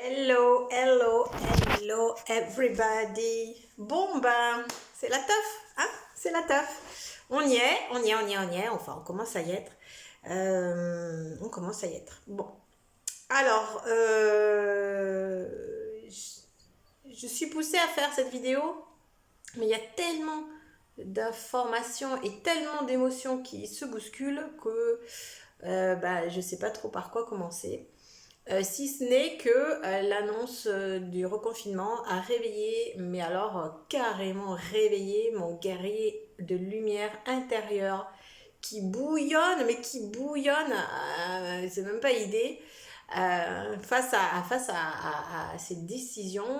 Hello, hello, hello everybody. Bon ben, c'est la teuf, hein? C'est la teuf. On y est, on y est, on y est, on y est. Enfin, on commence à y être. On commence à y être. Bon. Alors, je suis poussée à faire cette vidéo, mais il y a tellement d'informations et tellement d'émotions qui se bousculent que je ne sais pas trop par quoi commencer. Si ce n'est que l'annonce du reconfinement a réveillé, mais alors carrément réveillé mon guerrier de lumière intérieure qui bouillonne, mais qui bouillonne, c'est même pas idée, face à cette décision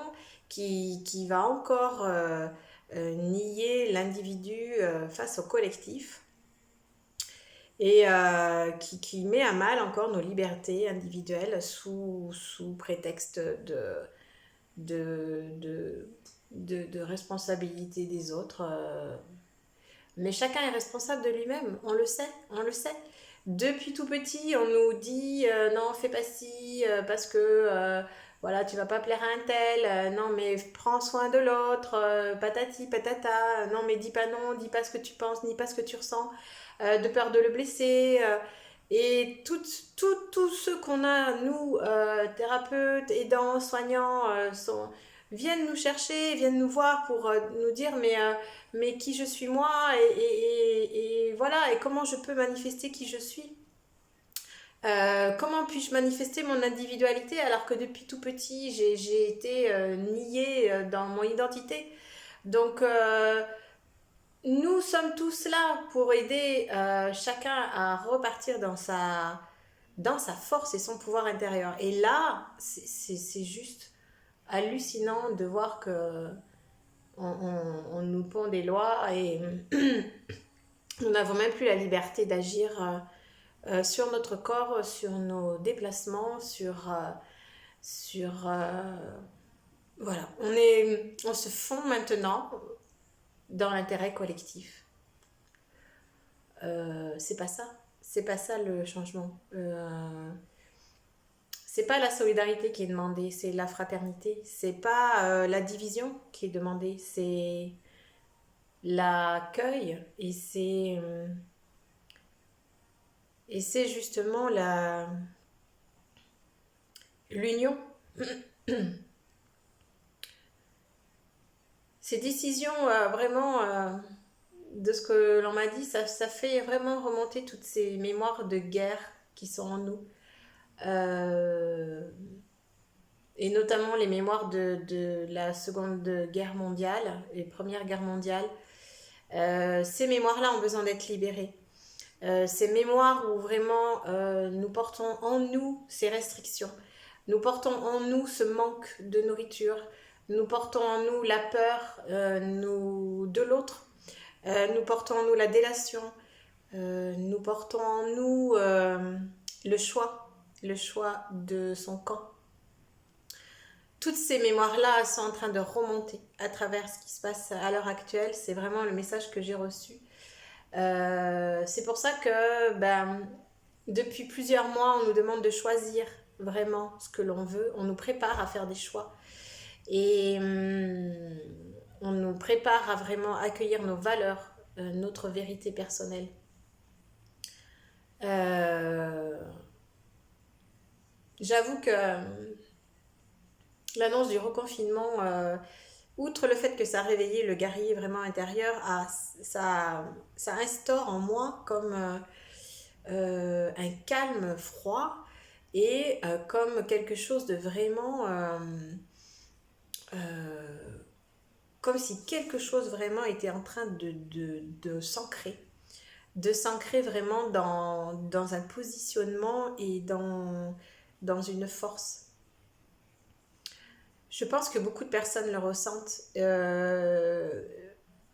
qui va encore nier l'individu face au collectif et qui met à mal encore nos libertés individuelles sous prétexte de, de, de responsabilité des autres. Mais chacun est responsable de lui-même, on le sait, on le sait. Depuis tout petit, on nous dit non, fais pas ci parce que voilà, tu vas pas plaire à un tel, non, mais prends soin de l'autre, patati patata, non, mais dis pas non, dis pas ce que tu penses, ni pas ce que tu ressens, de peur de le blesser. Et tous ceux qu'on a, nous, thérapeutes, aidants, soignants, viennent nous chercher, viennent nous voir pour nous dire mais qui je suis moi et voilà, et comment je peux manifester qui je suis. Comment puis-je manifester mon individualité alors que depuis tout petit j'ai été niée dans mon identité. Donc nous sommes tous là pour aider chacun à repartir dans sa force et son pouvoir intérieur. Et là, c'est juste hallucinant de voir que on nous pond des lois et nous n'avons même plus la liberté d'agir sur notre corps, sur nos déplacements, sur voilà. On se fond maintenant dans l'intérêt collectif. C'est pas ça le changement. C'est pas la solidarité qui est demandée, c'est la fraternité. C'est pas la division qui est demandée, c'est l'accueil et c'est justement l'union. Ces décisions vraiment de ce que l'on m'a dit, ça fait vraiment remonter toutes ces mémoires de guerre qui sont en nous. Euh, et notamment les mémoires de la Seconde Guerre mondiale et Première Guerre mondiale. Ces mémoires-là ont besoin d'être libérées. Ces mémoires où vraiment nous portons en nous ces restrictions, nous portons en nous ce manque de nourriture, nous portons en nous la peur de l'autre, nous portons en nous la délation, nous portons en nous le choix de son camp. Toutes ces mémoires-là sont en train de remonter à travers ce qui se passe à l'heure actuelle. C'est vraiment le message que j'ai reçu. C'est pour ça que depuis plusieurs mois, on nous demande de choisir vraiment ce que l'on veut. On nous prépare à faire des choix. Et on nous prépare à vraiment accueillir nos valeurs, notre vérité personnelle. J'avoue que l'annonce du reconfinement, outre le fait que ça a réveillé le guerrier vraiment intérieur, ça instaure en moi comme un calme froid et comme quelque chose de vraiment comme si quelque chose vraiment était en train de s'ancrer vraiment dans un positionnement et dans une force. Je pense que beaucoup de personnes le ressentent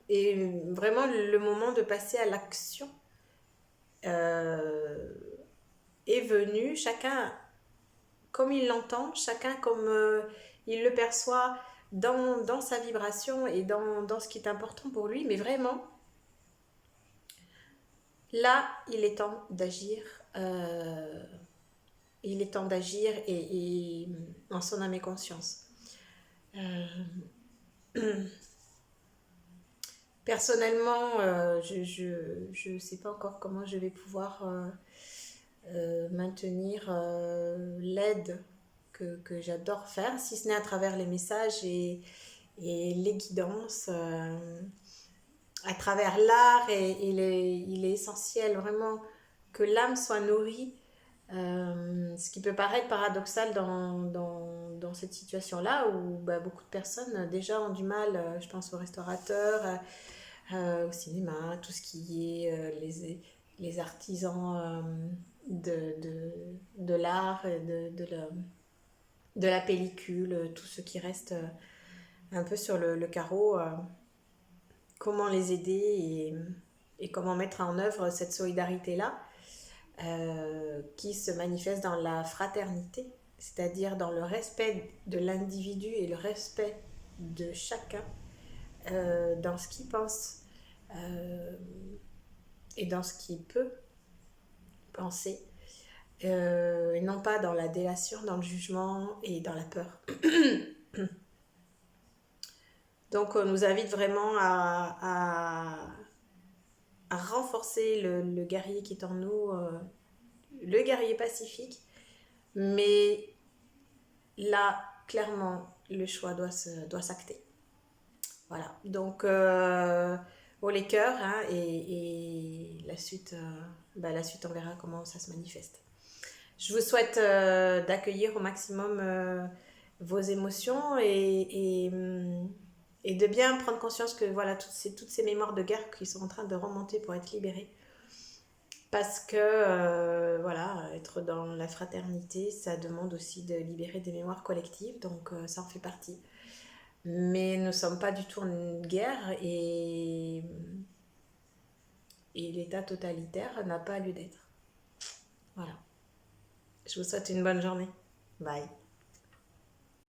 et vraiment le moment de passer à l'action est venu, chacun comme il l'entend, chacun comme il le perçoit dans sa vibration et dans ce qui est important pour lui, mais vraiment, là, il est temps d'agir il est temps d'agir et en son âme et conscience. Personnellement, je ne sais pas encore comment je vais pouvoir maintenir l'aide que j'adore faire, si ce n'est à travers les messages et les guidances, à travers l'art. Et il est essentiel vraiment que l'âme soit nourrie, ce qui peut paraître paradoxal dans cette situation-là où bah, beaucoup de personnes déjà ont du mal, je pense aux restaurateurs, au cinéma, tout ce qui est les artisans de l'art, et de la pellicule, tout ce qui reste un peu sur le carreau, comment les aider et comment mettre en œuvre cette solidarité-là qui se manifeste dans la fraternité, c'est-à-dire dans le respect de l'individu et le respect de chacun dans ce qu'il pense et dans ce qu'il peut penser, et non pas dans la délation, dans le jugement et dans la peur. Donc on nous invite vraiment à renforcer le guerrier qui est en nous, le guerrier pacifique, mais là, clairement, le choix doit s'acter. Voilà, donc haut les cœurs, hein, et la suite, on verra comment ça se manifeste. Je vous souhaite d'accueillir au maximum vos émotions et de bien prendre conscience que voilà, toutes ces mémoires de guerre qui sont en train de remonter pour être libérées. Parce que voilà, être dans la fraternité, ça demande aussi de libérer des mémoires collectives, donc ça en fait partie. Mais nous ne sommes pas du tout en guerre et l'état totalitaire n'a pas lieu d'être. Voilà. Je vous souhaite une bonne journée. Bye.